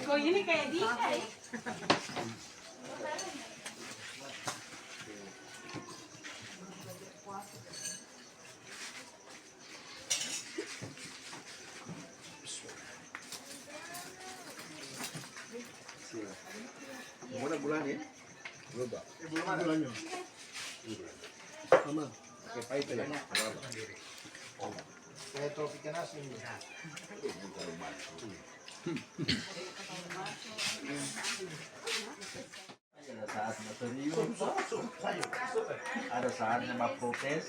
Kok ini kayak dia ya? Mana bulannya? Belum, Pak. Belum ada bulannya. Sama. Oke, pahit ya. Kayak tropik nasi ini. Ada saatnya serius, ada saatnya mau protes.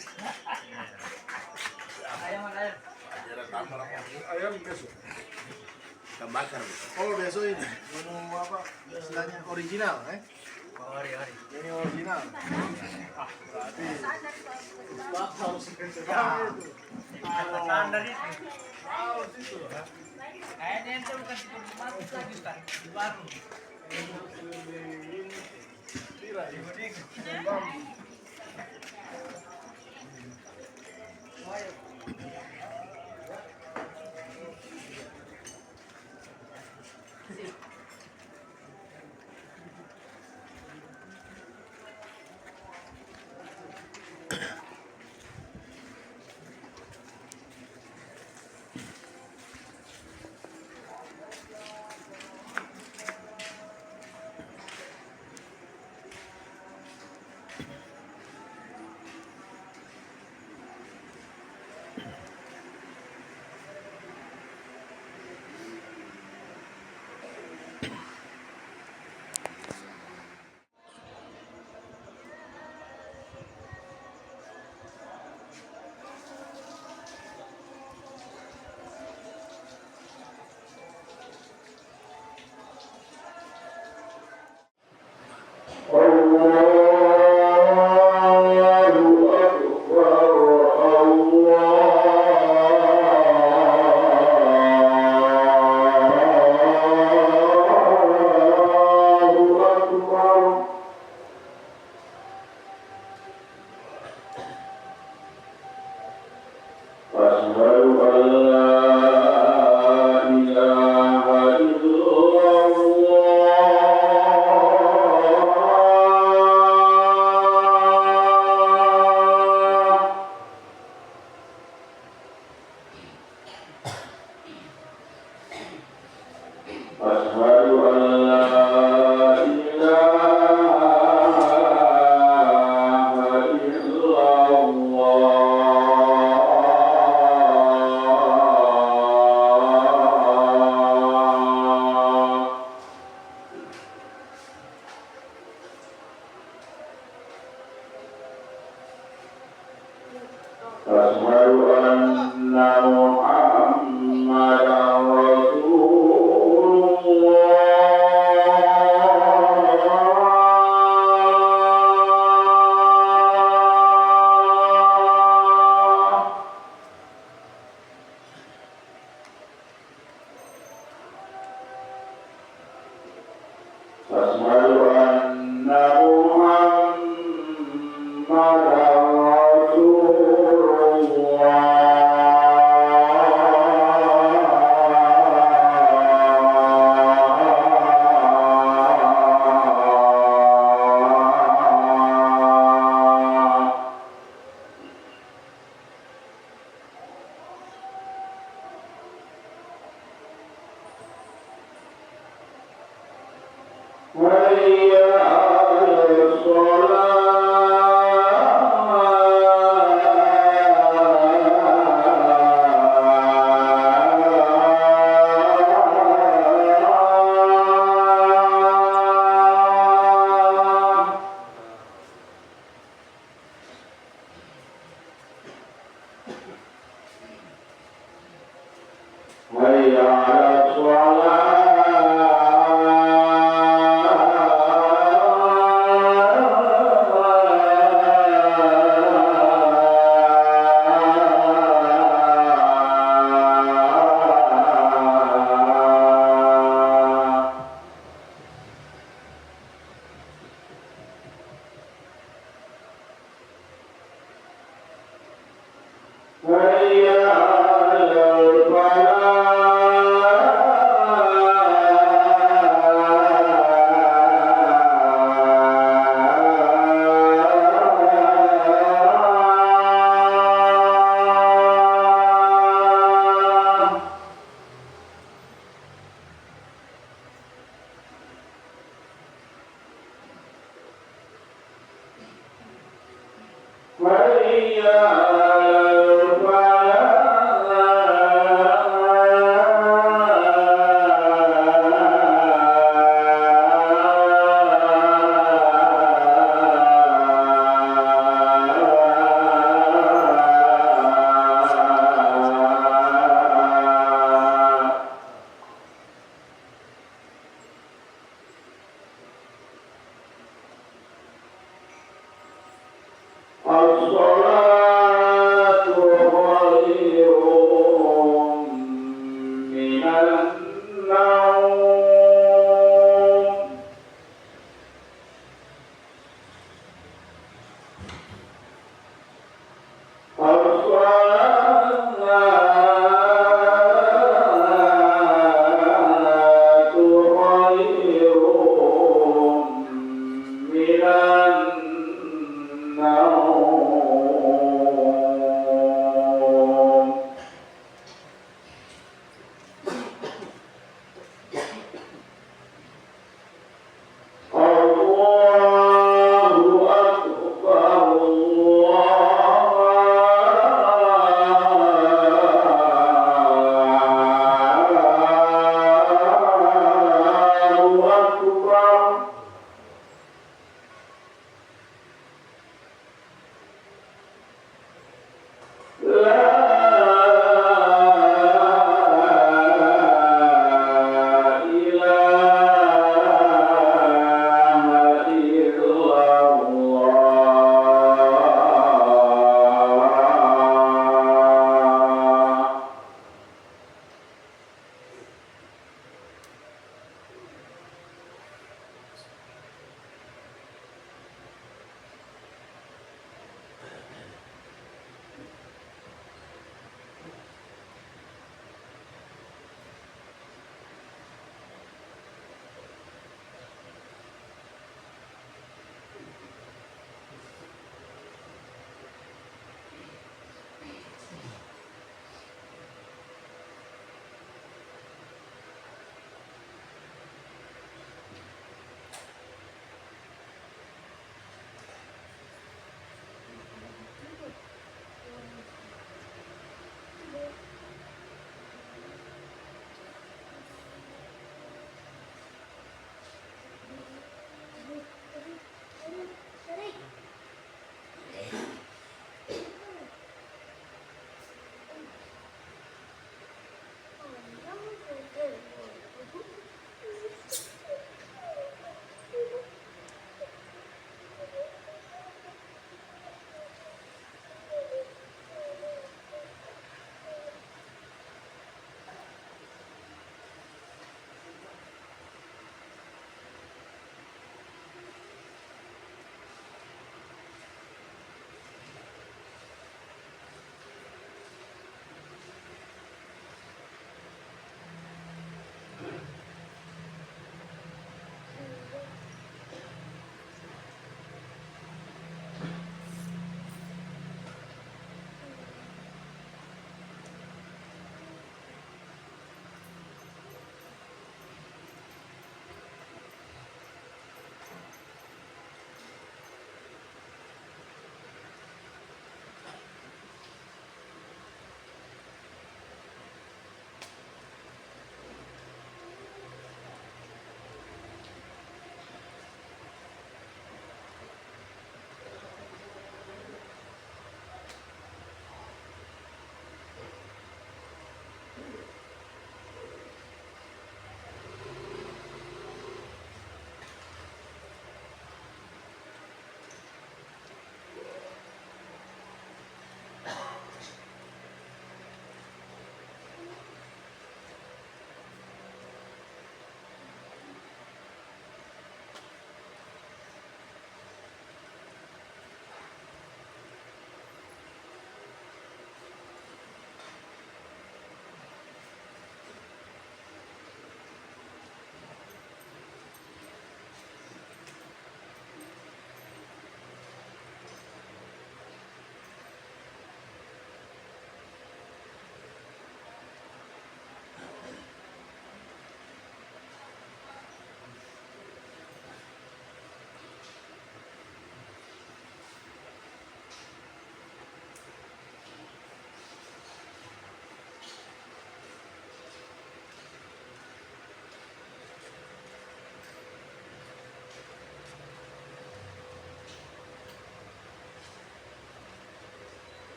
Ayam besok. Kita bakar. Oh besok ini menu apa istilahnya original ini original berarti harus Standar itu. harus itu Kayaknya itu bukan tipe lagi Ustaz. Di warung. tirai No.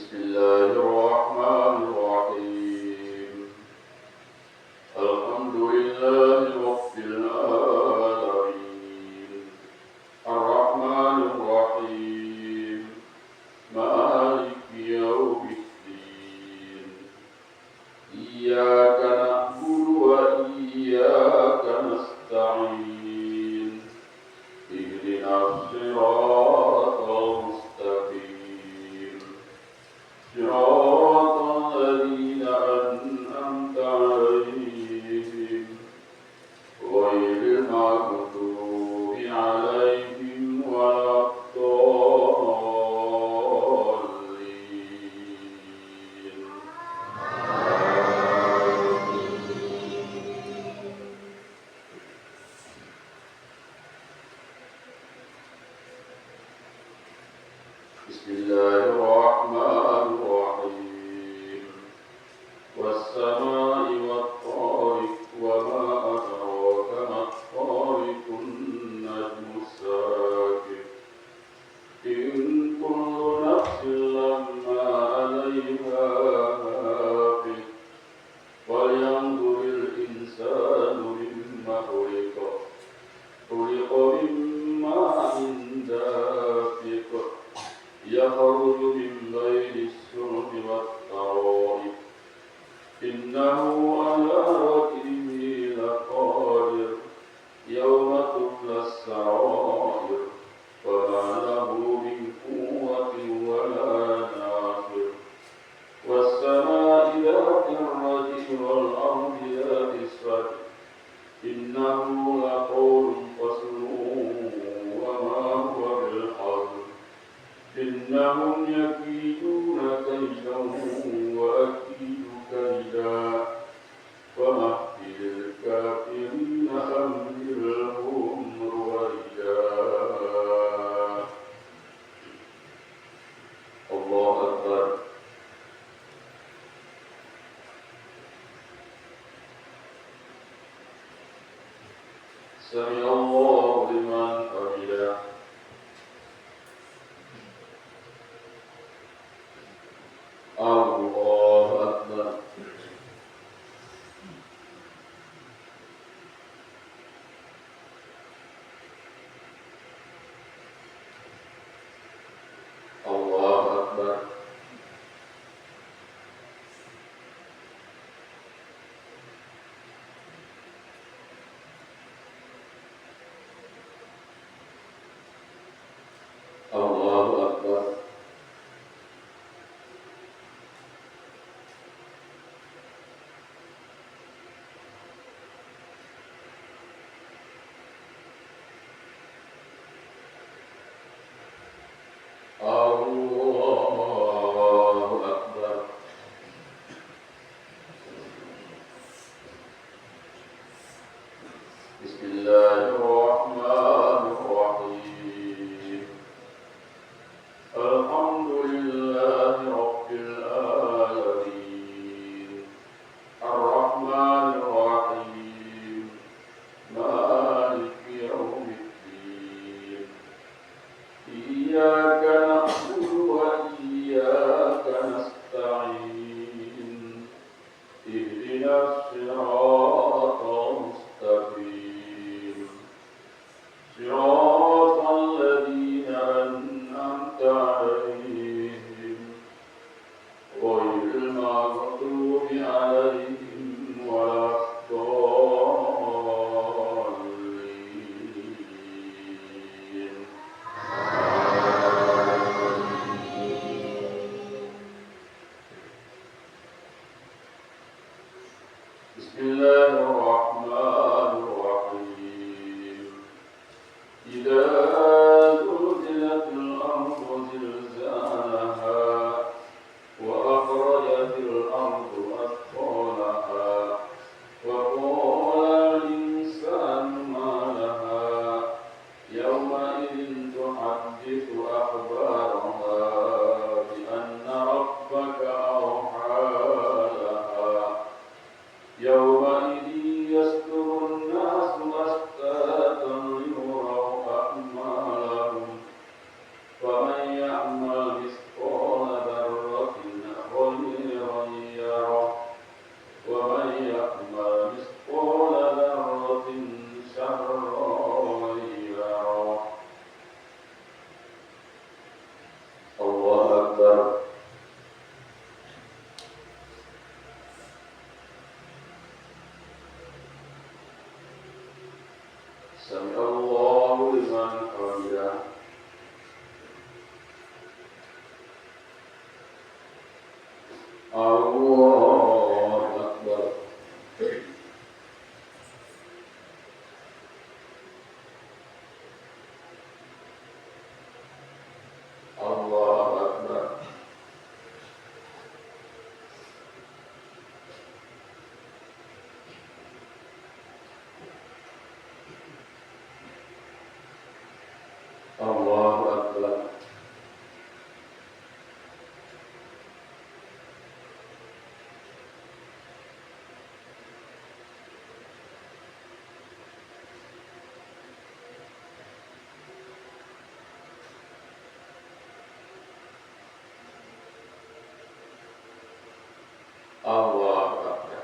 بسم الله الرحمن الرحيم الحمد لله رب العالمين الرحمن الرحيم مالك يوم الدين إياك نعبد وإياك نستعين اهدنا الصراط المستقيم صراط الذين أنعمت عليهم غير المغضوب عليهم ولا الضالين بسم الله الرحمن الرحيم والسماء والطارق وما أدراك ما الطارق النجم الساكن إن كل نفس لما عليها حافظ ولينظر الإنسان مما خلق خلق من ماء دافق يخرج من بين الصلب والترائب إنه على رجعه لقادر يوم تبلى السرائر وما له من قوة ولا ناصر والسماء ذات الرجع والأرض ذات الصدع إنه لقول فصل وما هو بالحزن إنهم يكيدون كيدا وأكيد كيدا ومهل الكافرين أمهلهم رويدا الله أكبر سمع الله لمن حمده الله أكبر الله أكبر الله أكبر الله أكبر بسم الله الرحمن الرحيم الحمد لله رب العالمين الرحمن الرحيم مالك يوم الدين إياك نعبد وإياك نستعين اهدنا الصراط المستقيم سمع الله لمن حمده الله أكبر الله أكبر الله أكبر الله أكبر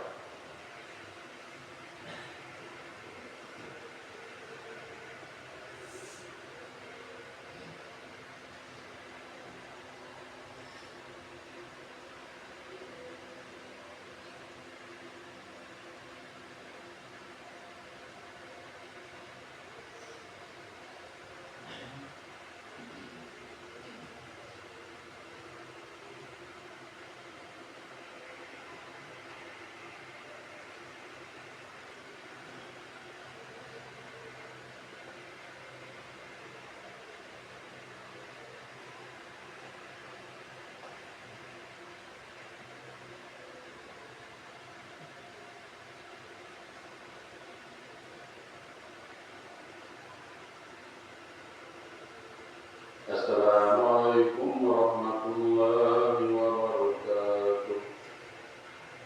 السلام عليكم ورحمة الله وبركاته.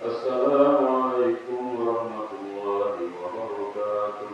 السلام عليكم ورحمة الله وبركاته.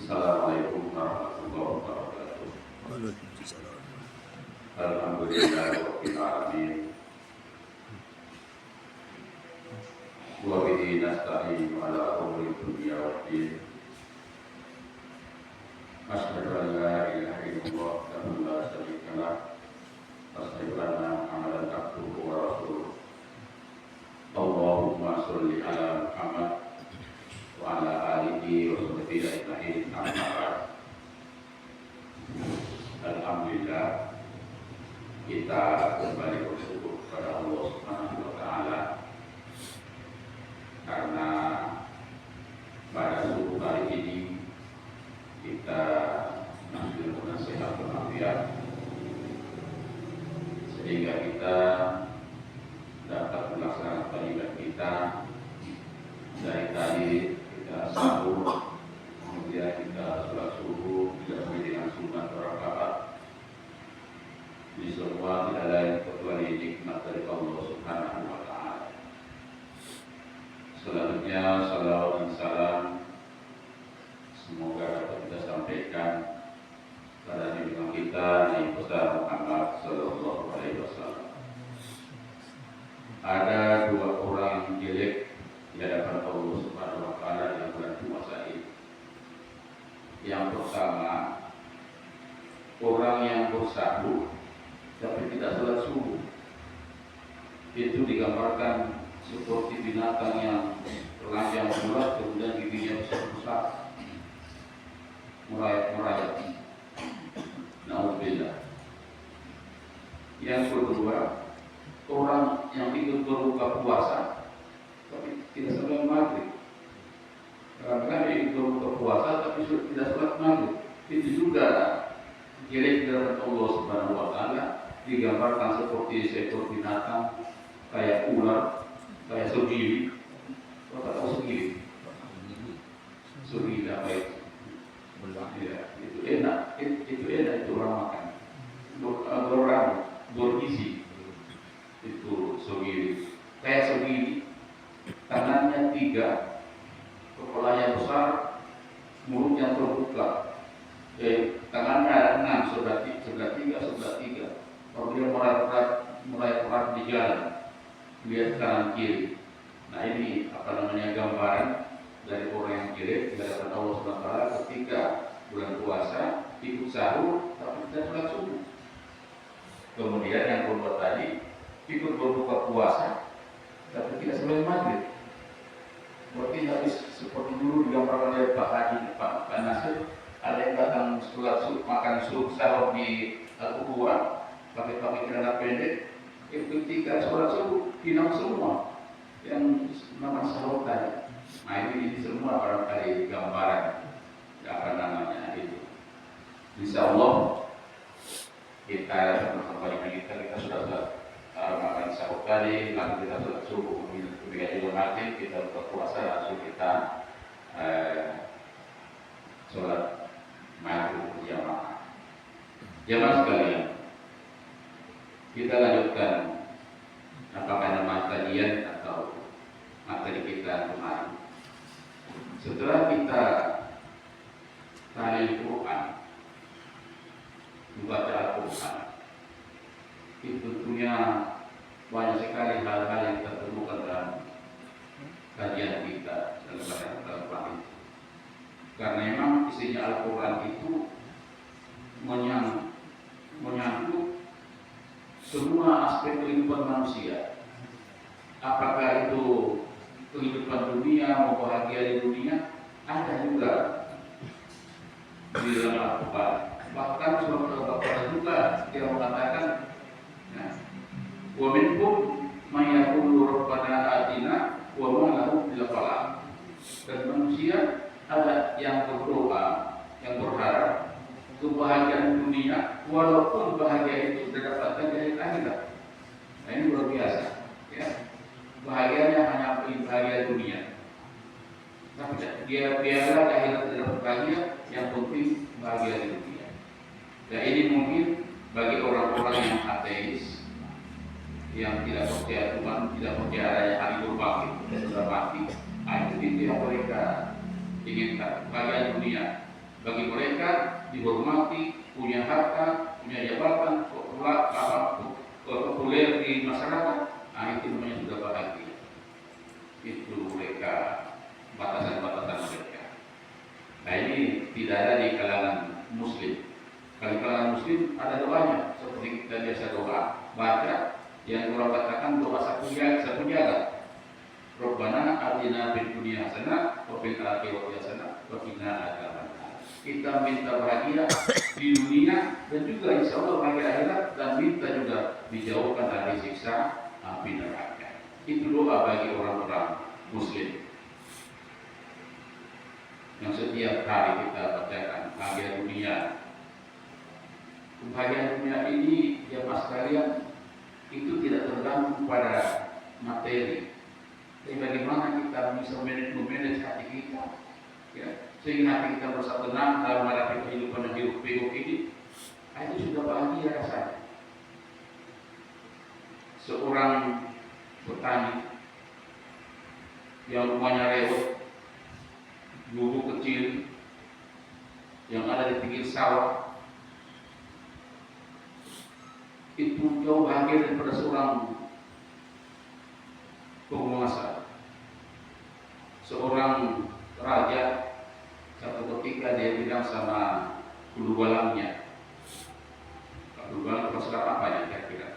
Assalamualaikum warahmatullahi wabarakatuh. Waalaikumsalam. Alhamdulillahirabbil alamin. Wa bihi nasta'in ala umuri dunya waddin. Asyhadu an la ilaha illallah wa la syarika lah. Asyhadu anna Muhammadan abduhu wa rasuluh. Allahumma sholli ala Muhammad wa ala alihi wa sahbihi ajma'in. Amma ba'd. Alhamdulillah, kita kembali bersyukur kepada Allah Subhanahu wa taala karena pada subuh hari ini kita masih dengan sehat walafiat sehingga kita dapat melaksanakan ibadah kita. Dari tadi kita sahur, kemudian kita sholat subuh dilakukan dengan sunat rakaat. Ini semua tidak lain kecuali nikmat dari Allah Subhanahu wa taala. Selanjutnya salawat dan salam semoga dapat kita sampaikan pada junjungan kita Nabi besar Muhammad sallallahu alaihi wasallam. Ada dua orang yang jelek di hadapan Allah Subhanahu wa taala dalam bulan puasa ini. Yang pertama, orang yang bersahur tapi tidak salat subuh. Itu digambarkan seperti binatang yang telanjang bulat kemudian giginya besar-besar, merayap-merayap. Nauzubillah. Yang kedua, orang yang tidur berbuka puasa, tapi tidak sampai maghrib. Kadang-kadang ikut berbuka puasa, tapi tidak sholat maghrib. Itu juga kira dalam Allah Subhanahu Wa Taala digambarkan seperti seekor binatang, kayak ular, kayak segili. Kau tak tahu segili? Segili apa itu? Ya, itu enak, itu orang makan. Berrambut, bergizi. Itu segili. Kayak segili, tangannya 3, kepalanya besar, mulutnya terbuka. Tangannya ada 6, sebelah 3. Kalau dia mulai perat di jalan, lihat kanan kiri. Nah ini gambaran dari orang yang kiri di hadapan Allah Subhanahu Wa Taala ketika bulan puasa ikut sahur tapi tidak sholat subuh. Kemudian yang kedua tadi ikut berbuka puasa tapi tidak sampai maghrib. Berarti habis seperti dulu digambarkan oleh Pak Haji, Pak Nasir, ada yang datang makan sahur di Al-Quran pakai celana pendek, ketika sholat subuh hinau semua yang nama sahur tadi. Nah ini semua barangkali gambaran itu. Insya Allah kita sama-sama kita sudah makan sahur tadi, lalu kita sholat subuh, kemudian juga nanti kita berpuasa langsung kita sholat maghrib berjamaah. Jamaah sekalian, kita lanjutkan apakah nama kajian atau materi kita kemarin. Setelah kita tahlil Quran, membaca Al-Quran, itu tentunya banyak sekali hal-hal yang kita temukan dalam kajian kita dalam baca Al-Quran itu. Karena memang isinya Al-Quran itu menyangkut semua aspek kehidupan manusia. Apakah itu kehidupan dunia mau bahagia di dunia, ada juga di dalam Al-Quran. Bahkan surah Al-Baqarah juga dia mengatakan, wa minhum may yaqulu rabbana atina wa ma lahu bil falah. Dan manusia ada yang berdoa, yang berharap kebahagiaan dunia, walaupun bahagia itu didapatkan dari akhirat. Nah ini luar biasa, ya. Bahagianya hanya bahagia dunia, tapi dia biarlah akhirat dapat bahagia, yang penting bahagia di dunia. Dan ini mungkin bagi orang-orang yang ateis, yang tidak percaya Tuhan, tidak percaya adanya hari berbangkit dan sudah mati. Itu yang mereka inginkan, bahagia dunia. Bagi mereka dihormati, punya harta, punya jabatan, populer di masyarakat, itu namanya sudah bahagia. Itu mereka, batasan-batasan mereka. Nah ini tidak ada di kalangan Muslim. Kalau di kalangan Muslim ada doanya, seperti kita biasa doa, baca, yang orang katakan doa satu jagat. Rabbana atina fid dunya hasanah wa fil akhirati hasanah wa qina adzabannar. Kita minta bahagia di dunia dan juga insya Allah bahagia akhirat, dan minta juga dijauhkan dari siksa api neraka. Itu doa bagi orang-orang Muslim yang setiap hari kita bacakan bahagia dunia. Kebahagiaan dunia ini ya mas kalian itu tidak tergantung pada materi. Tapi bagaimana kita bisa memanage hati kita, ya, sehingga hati kita merasa tenang dalam menghadapi kehidupan yang hiruk-pikuk ini, itu sudah bahagia rasanya. Seorang petani yang rumahnya rewet, gubuk kecil yang ada di pinggir sawah, itu jauh bahagia daripada seorang penguasa. Seorang raja satu ketika dia bilang sama guru balangnya, guru balang pasukan apa ya kira-kira,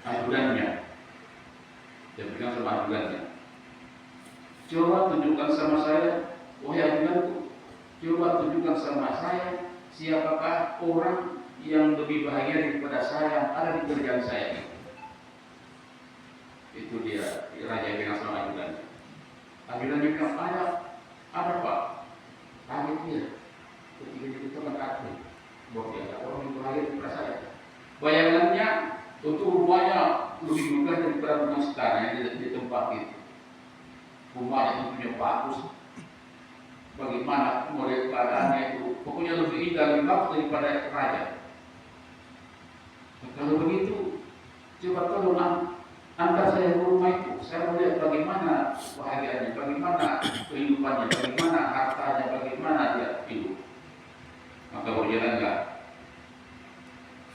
ajudannya, dia bilang sama ajudannya, coba tunjukkan sama saya, wahai ajudanku, coba tunjukkan sama saya siapakah orang yang lebih bahagia daripada saya yang ada di kerjaan saya ini. terang istana yang di tempat itu. Rumahnya itu punya bagus. Bagaimana model keadaannya itu, pokoknya lebih indah, lebih bagus daripada raja. Nah, kalau begitu, coba tolong antar saya ke rumah itu. Saya melihat bagaimana bahagianya, bagaimana kehidupannya, bagaimana hartanya, bagaimana dia hidup. Maka berjalanlah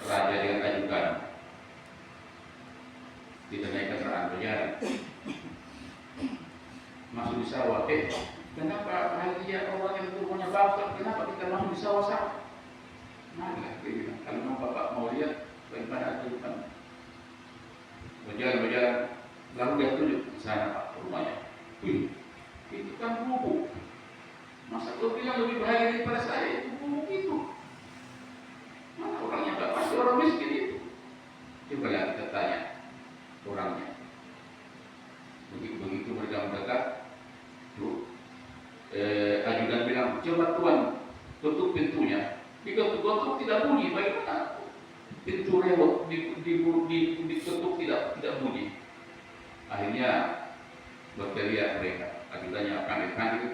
raja dengan ajudan. Tidak naik kendaraan berjalan. Masuk di sawah. Kenapa bahagia orang yang rumahnya bagus? Kenapa kita mau di sawah-sawah? Nah, dia bilang, kalau memang bapak mau lihat bagaimana kehidupan. Berjalan, lalu dia tunjuk di sana pak rumahnya. Wih, itu kan gubuk. Masa kau bilang lebih bahagia daripada saya? Itu gubuk itu. Mana orangnya pak? Pasti orang miskin itu. Coba lihat kita tanya orangnya. Begitu mereka mendekat, tuh, ajudan bilang, coba tuan tutup pintunya. Diketuk tidak bunyi, bagaimana? Pintu rewot ditutup tidak bunyi. Akhirnya berteriak mereka, ajudannya panggil.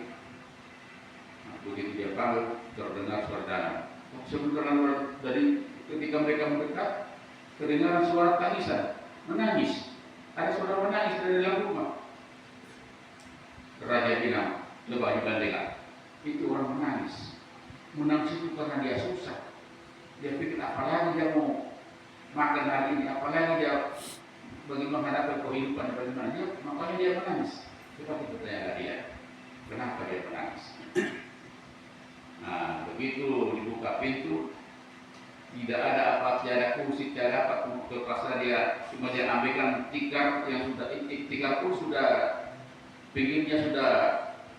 Nah, begitu dia panggil, terdengar suara danau. Sebenarnya dari ketika mereka mendekat, terdengar suara tangisan, menangis. Ada suara menangis dari dalam rumah. Raja bilang, coba ajudan dengar. Itu orang menangis. Menangis itu karena dia susah. Dia pikir apalagi dia mau makan hari ini, apalagi dia bagaimana menghadapi kehidupan bagaimana dia, makanya dia menangis. Coba kita tanya dia, kenapa dia menangis? Nah, begitu dibuka pintu, tidak ada apa, tiada kursi, tiada apa, terpaksa dia cuma dia ambilkan tikar yang sudah tikar pun sudah pinggirnya sudah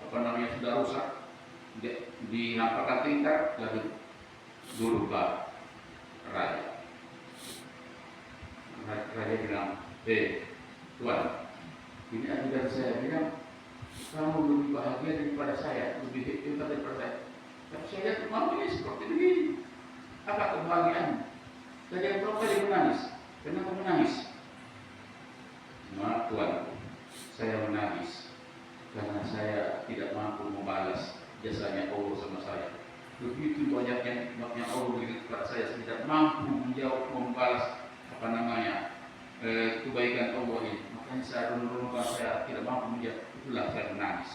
sudah rusak, dinampakkan tikar lalu duduk raja. Raja bilang, tuan, ini ajudan saya bilang kamu lebih bahagia daripada saya, lebih hebat daripada saya. Tapi saya lihat rumahmu ini seperti begini. Apa kebahagiaan? Raja berapa kali menangis? Kenapa menangis? Maaf tuan, saya menangis karena saya tidak mampu membalas jasanya Allah sama saya. Begitu banyaknya nikmatnya Allah berikan kepada saya tidak mampu membalas kebaikan Allah ini. Makanya saya renung-renungkan saya tidak mampu menjawab. Itulah saya menangis.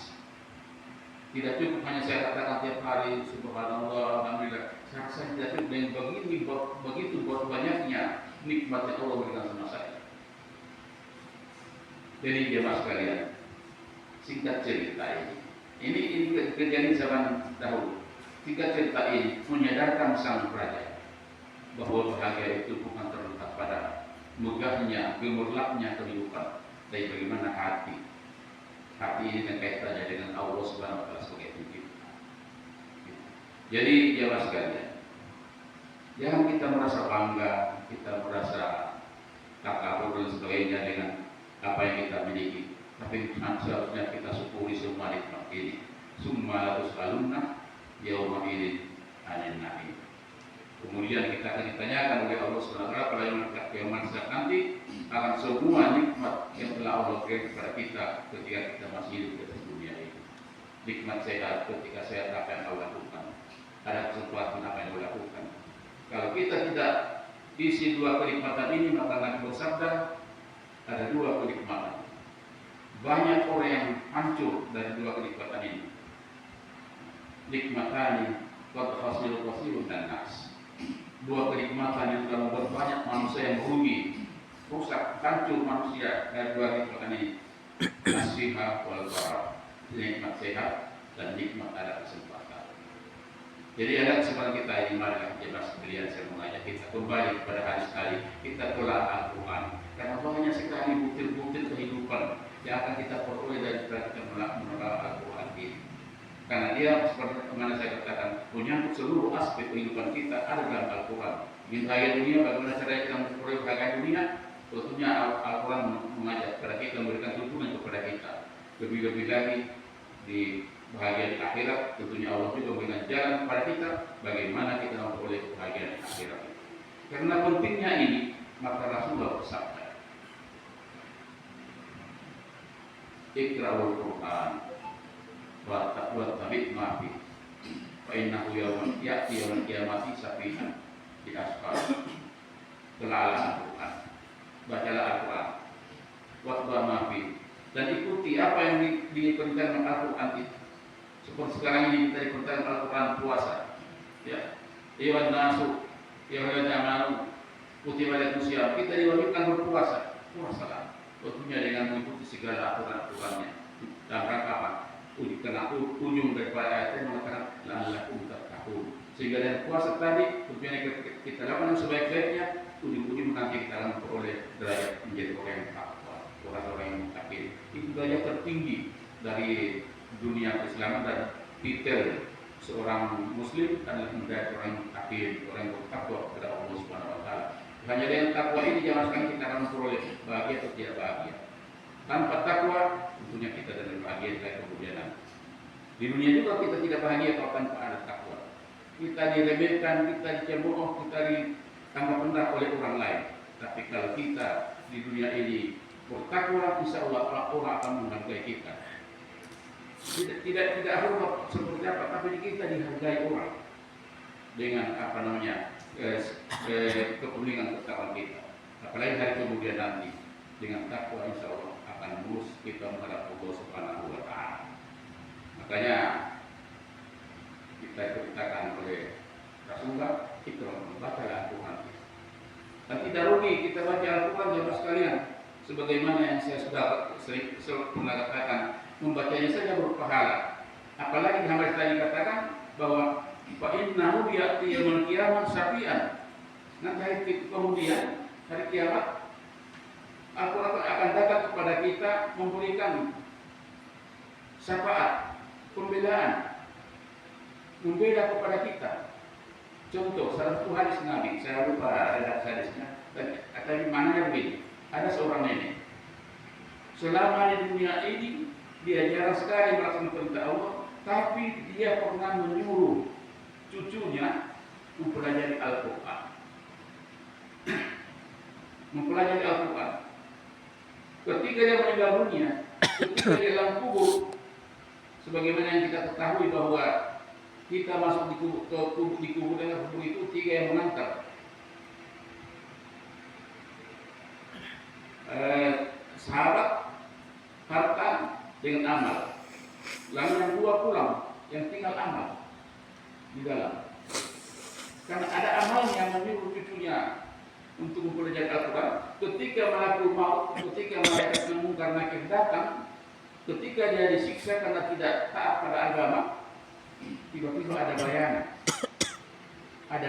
Tidak cukup hanya saya katakan tiap hari subhanallah, alhamdulillah. Saya tidak cukup dengan begitu banyaknya nikmatnya Allah berikan sama saya. Jadi jemaah sekalian, singkat cerita ini kejadian zaman dahulu. Singkat cerita ini menyadarkan sang raja bahwa bahagia itu bukan terletak pada megahnya, gemerlapnya kehidupan, tapi bagaimana hati. Hati ini kan kaitannya dengan Allah Subhanahu wa Ta'ala sebagai pencipta. Jadi jemaah sekalian, jangan kita merasa bangga, kita merasa takabur dan sebagainya dengan apa yang kita miliki. Tapi seharusnya kita syukuri semua nikmat ini. Summa la tus'alunna yauma idzin 'anil na'im. Kemudian kita akan ditanyakan oleh Allah Subhanahu wa Ta'ala pada kiamat nanti akan semua nikmat yang telah Allah berikan kepada kita ketika kita masih hidup di atas dunia ini. Nikmat sehat ketika sehat apa yang Allah lakukan. Ada kesempatan apa yang Allah lakukan. Kalau kita tidak isi dua kenikmatan ini, maka Nabi bersabda ada dua kenikmatan. Banyak orang yang hancur dari dua kenikmatan ini. Nikmatani qad khasirun dan nas. Dua kenikmatan yang telah membuat banyak manusia yang merugi, rusak, hancur manusia dari dua kenikmatan ini. Nasihat wal farah, nikmat sehat dan nikmat ada kesempatan. Jadi ada kesempatan kita ini, marilah jemaah sekalian, saya mengajak kita kembali kepada hari sekali kita telah Al-Quran. Karena banyak sekali bukti-bukti kehidupan yang akan kita peroleh dari kita menelaah Al-Quran ini. Karena dia seperti mana saya katakan menyangkut seluruh aspek kehidupan kita ada dalam Al-Quran. Di bahagia dunia, bagaimana cara kita memperoleh bahagia dunia? Tentunya Al-Quran mengajak kepada kita, memberikan tuntunan kepada kita. Lebih-lebih lagi di bahagia di akhirat, tentunya Allah juga memberikan jalan kepada kita bagaimana kita memperoleh kebahagiaan di akhirat. Karena pentingnya ini, maka Rasulullah bersabda, ikra'ul Qur'an wa tabi' ma fi fa innahu yawman ya'ti yawmal qiyamati safihan di asfal. Telalah Al-Quran, bacalah Al-Quran, wa ma fi, dan ikuti apa yang diperintahkan Al-Quran itu. Seperti sekarang ini kita diperintahkan Al-Quran puasa, ya. Iwan nasu, iwan jamanu, kutiba alaikum syiyam. Kita diwajibkan berpuasa, puasalah. Tentunya dengan mengikuti segala aturan-aturannya. Dan rangka apa? Karena ujung daripada ayat ini mengatakan la'allakum tattaqun. Sehingga dengan puasa tadi, tentunya kita lakukan yang sebaik-baiknya. Ujung-ujung nanti kita akan memperoleh derajat menjadi orang yang takwa, orang-orang yang muttaqin. Itu derajat tertinggi dari dunia keislaman dan titel seorang muslim adalah menjadi orang yang muttaqin, orang yang bertakwa kepada Allah Subhanahu wa taala. Hanya dengan takwa ini jangan sekali kita akan memperoleh bahagia atau tidak bahagia. Tanpa takwa tentunya kita tidak bahagia dari kemudian nanti. Di dunia juga kita tidak bahagia kalau tanpa ada takwa. Kita diremehkan, kita dicemooh, kita ditambah rendah oleh orang lain. Tapi kalau kita di dunia ini bertakwa, insya Allah orang akan menghargai kita. Tidak harus seperti apa, tapi kita dihargai orang dengan apa namanya kepentingan ketakwaan kita. Apalagi hari kemudian nanti dengan takwa insya Allah akan lurus kita menghadap Allah Subhanahu wa taala. Makanya kita diperintahkan oleh Rasulullah ikra, bacalah Al-Quran. Dan tidak rugi kita baca Al-Quran jemaah sekalian. Sebagaimana yang saya sudah sering pernah katakan, membacanya saja berpahala. Apalagi di hadis tadi katakan bahwa fa innahu ya'ti yaumil qiyamah syafi'an. Nanti hari kemudian hari kiamat Al-Quran akan datang kepada kita memberikan syafaat, pembelaan, membela kepada kita. Contoh, salah satu hadis Nabi, saya lupa ada hadisnya, tapi mana begini, ada seorang nenek. Selama di dunia ini dia jarang sekali melaksanakan perintah Allah, tapi dia pernah menyuruh cucunya mempelajari Al-Quran. Mempelajari Al-Quran. Ketika dia meninggal dunia, ketika dia dalam kubur, sebagaimana yang kita ketahui bahwa kita masuk di kubur dengan kubur itu 3 yang mengantar. Sahabat, harta dengan amal. Lalu yang 2 pulang, yang tinggal amal di dalam. Karena ada amal yang menyuruh cucunya untuk mempelajari Al-Quran. Ketika malakul maut, ketika malaikat mungkar nakir datang, ketika dia disiksa karena tidak taat pada agama, tiba-tiba ada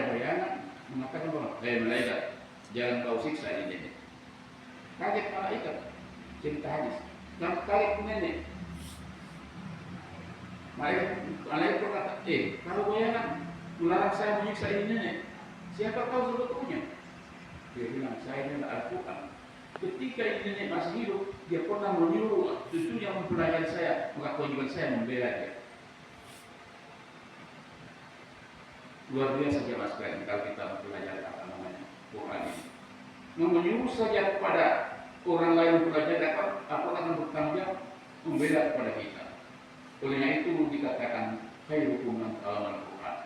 bayangan mengatakan bahwa malaikat jangan kau siksa ini. Kaget malaikat, cerita hadis. Dan kaget nenek. Malaikat berkata, kalau bayangan melarang saya menyiksa ini nenek, siapa kau sebetulnya? Dia bilang, saya ini Al-Quran. Ketika ini nenek masih hidup, dia pernah menyuruh cucunya mempelajari saya, maka kewajiban saya membela dia. Luar biasa jemaah sekalian kalau kita mempelajari apa namanya Quran ini. Menyuruh saja kepada orang lain mempelajari apa akan bertanggung jawab membela kepada kita. Olehnya itu dikatakan khairukum man ta'allama Al-Quran.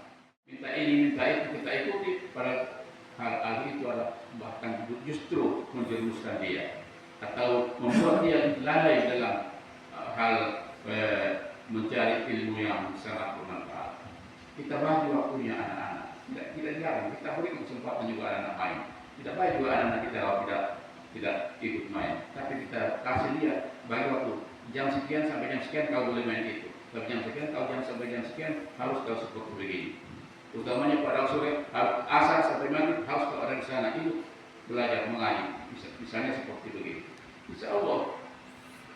Minta ini, minta itu kita ikuti, pada hal itu adalah bahkan justru menjerumuskan dia atau membuat dia lalai dalam hal mencari ilmu yang sangat bermanfaat. Kita bagi waktunya anak-anak, tidak jarang kita beri kesempatan juga anak-anak main. Tidak baik juga anak-anak kita kalau tidak ikut main, tapi kita kasih dia bagi waktu jam sekian sampai jam sekian kau boleh main itu, dari jam sekian kau jam sampai jam sekian harus kau seperti begini. Utamanya pada sore, asar sampai maghrib harus kau ada di sana itu belajar mengaji, misalnya seperti begini. Insya Allah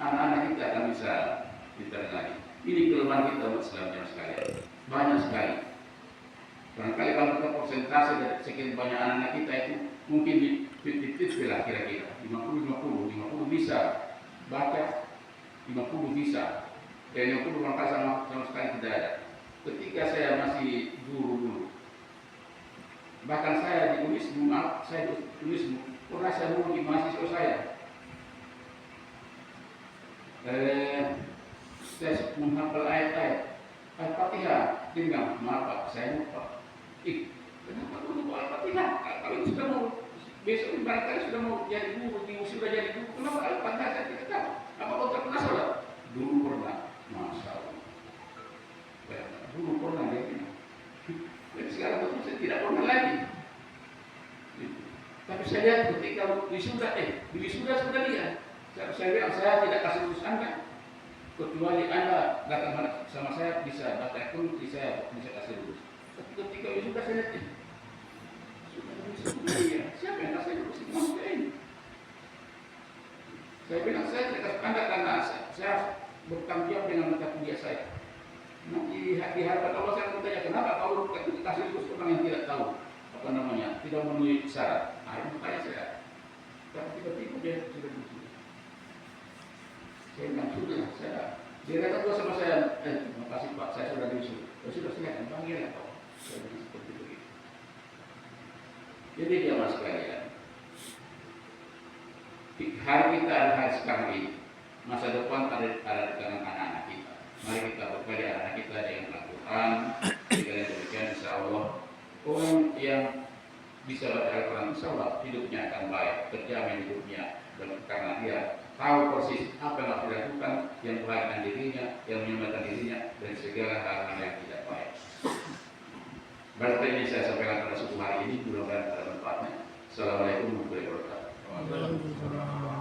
anak-anak kita akan bisa mengaji. Ini kelemahan kita buat Islam sekalian. Banyak sekali. Barangkali kalau kita persentase dari sekian banyak anak-anak kita itu mungkin di 50-50 lah kira-kira. 50 bisa baca, 50 bisa. Dan 50 barangkali sama sekali tidak ada. Ketika saya masih guru dulu, bahkan saya di Unismu, pernah saya guru di mahasiswa saya. saya menghafal ayat-ayat Al-Fatihah dengan maaf Pak, saya lupa. Kenapa kamu lupa Al-Fatihah? Kalau sudah mau besok barangkali sudah mau jadi guru, sudah jadi guru, kenapa Al-Fatihah saya tidak tahu? Apa kau tak pernah sholat? Dulu pernah, Masya Allah. Dulu pernah dia bilang. Dan sekarang betul saya tidak pernah lagi. Tapi saya lihat ketika di wisuda sudah lihat. Saya bilang saya tidak kasih lulus Anda, kecuali Anda datang sama saya bisa baca ekonomi, saya bisa kasih lulus. Tapi ketika wisuda saya lihat sudah iya, siapa yang kasih lulus ini? Saya bilang saya tidak kasih Anda karena saya bertanggung jawab dengan mata kuliah saya. Nanti di hadapan Allah saya bertanya kenapa kau kasih lulus orang yang tidak tahu apa namanya, tidak memenuhi syarat. Itu makanya saya. Tapi tiba-tiba dia sudah lulus. Saya bilang sudah, dia kata dua sama saya, terima kasih Pak, saya sudah diusul. Sudah silakan panggil ya Pak. Saya bilang seperti itu. Jadi dia mas sekalian, hari kita adalah hari sekarang ini, masa depan ada di tangan anak-anak kita. Mari kita berbagi anak kita dengan Al-Quran. Dengan demikian insya Allah orang yang bisa baca Al-Quran insya Allah hidupnya akan baik, terjamin hidupnya, dan karena dia tahu persis apa yang harus dilakukan, yang melahirkan dirinya, yang menyelamatkan dirinya dari segala hal yang tidak baik. Berarti ini saya sampaikan pada suatu hari ini, mudah-mudahan ada manfaatnya. Assalamualaikum warahmatullahi wabarakatuh.